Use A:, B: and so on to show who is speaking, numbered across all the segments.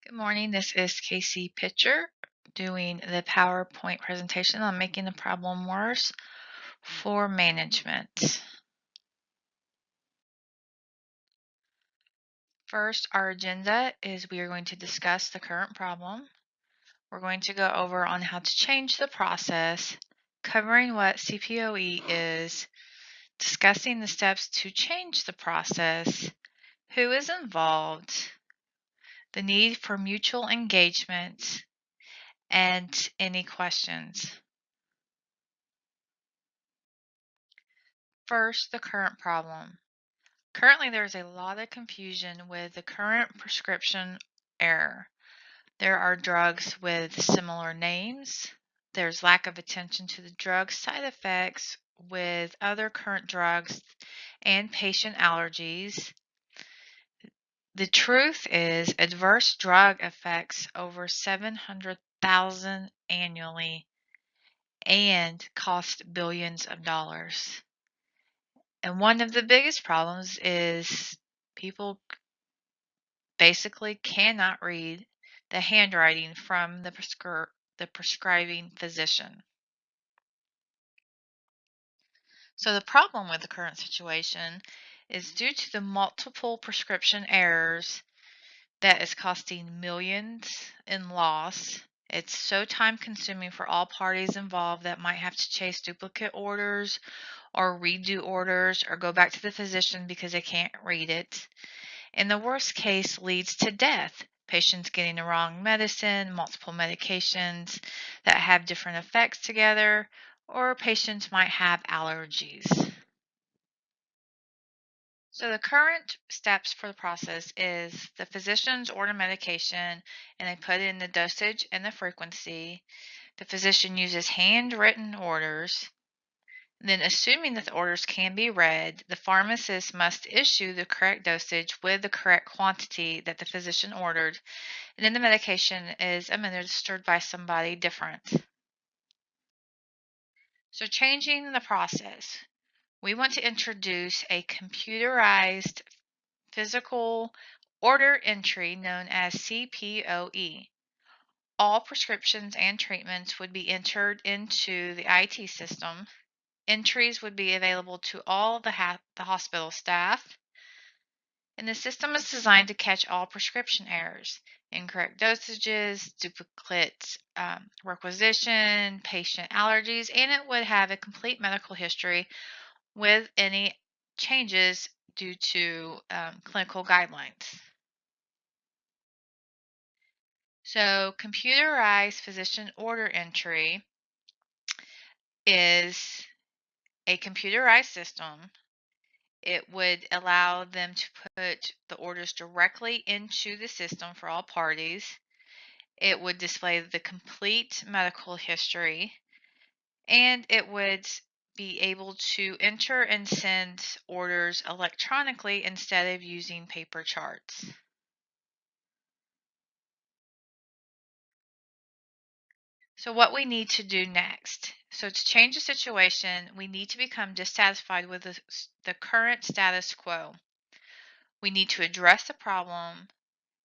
A: Good morning. This is Casey Pitcher doing the PowerPoint presentation on making the problem worse for management. First, our agenda is we are going to discuss the current problem. We're going to go over on how to change the process, covering what CPOE is, discussing the steps to change the process, who is involved, the need for mutual engagement, and any questions. First, the current problem. Currently, there is a lot of confusion with the current prescription error. There are drugs with similar names. There's lack of attention to the drug side effects with other current drugs and patient allergies. The truth is, adverse drug affects over 700,000 annually and cost billions of dollars. And one of the biggest problems is people basically cannot read the handwriting from the prescribing physician. So the problem with the current situation is due to the multiple prescription errors that is costing millions in loss. It's so time consuming for all parties involved that might have to chase duplicate orders or redo orders or go back to the physician because they can't read it. In the worst case, leads to death. Patients getting the wrong medicine, multiple medications that have different effects together, or patients might have allergies. So the current steps for the process is the physicians order medication and they put in the dosage and the frequency. The physician uses handwritten orders. Then, assuming that the orders can be read, the pharmacist must issue the correct dosage with the correct quantity that the physician ordered, and then the medication is administered by somebody different. So, changing the process, we want to introduce a computerized physical order entry known as CPOE. All prescriptions and treatments would be entered into the IT system. Entries would be available to all the hospital staff, and the system is designed to catch all prescription errors, incorrect dosages, duplicate requisition, patient allergies, and it would have a complete medical history with any changes due to clinical guidelines. So, computerized physician order entry is a computerized system. It would allow them to put the orders directly into the system for all parties. It would display the complete medical history, and it would be able to enter and send orders electronically instead of using paper charts. So what we need to do next. So to change the situation, we need to become dissatisfied with the current status quo. We need to address the problem.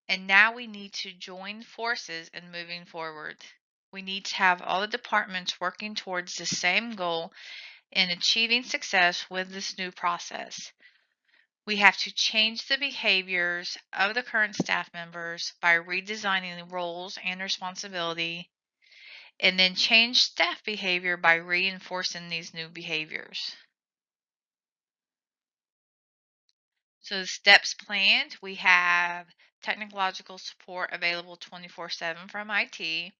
A: And now we need to join forces in moving forward. We need to have all the departments working towards the same goal in achieving success with this new process. We have to change the behaviors of the current staff members by redesigning the roles and responsibility, and then change staff behavior by reinforcing these new behaviors. So the steps planned, we have technological support available 24/7 from IT.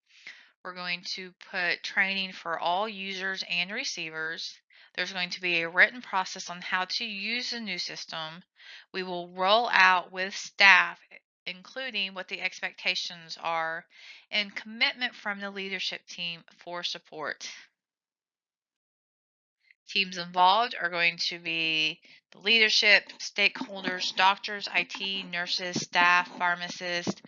A: We're going to put training for all users and receivers. There's going to be a written process on how to use the new system. We will roll out with staff, including what the expectations are, and commitment from the leadership team for support. Teams involved are going to be the leadership, stakeholders, doctors, IT, nurses, staff, pharmacists.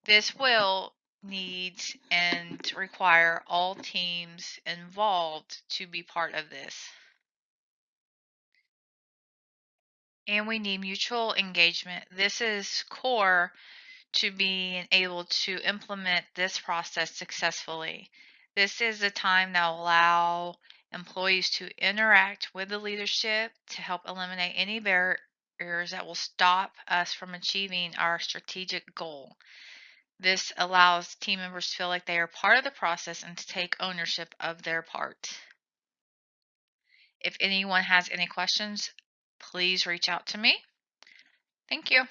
A: This will need and require all teams involved to be part of this. And we need mutual engagement. This is core to being able to implement this process successfully. This is a time that will allow employees to interact with the leadership to help eliminate any barriers that will stop us from achieving our strategic goal. This allows team members to feel like they are part of the process and to take ownership of their part. If anyone has any questions, please reach out to me. Thank you.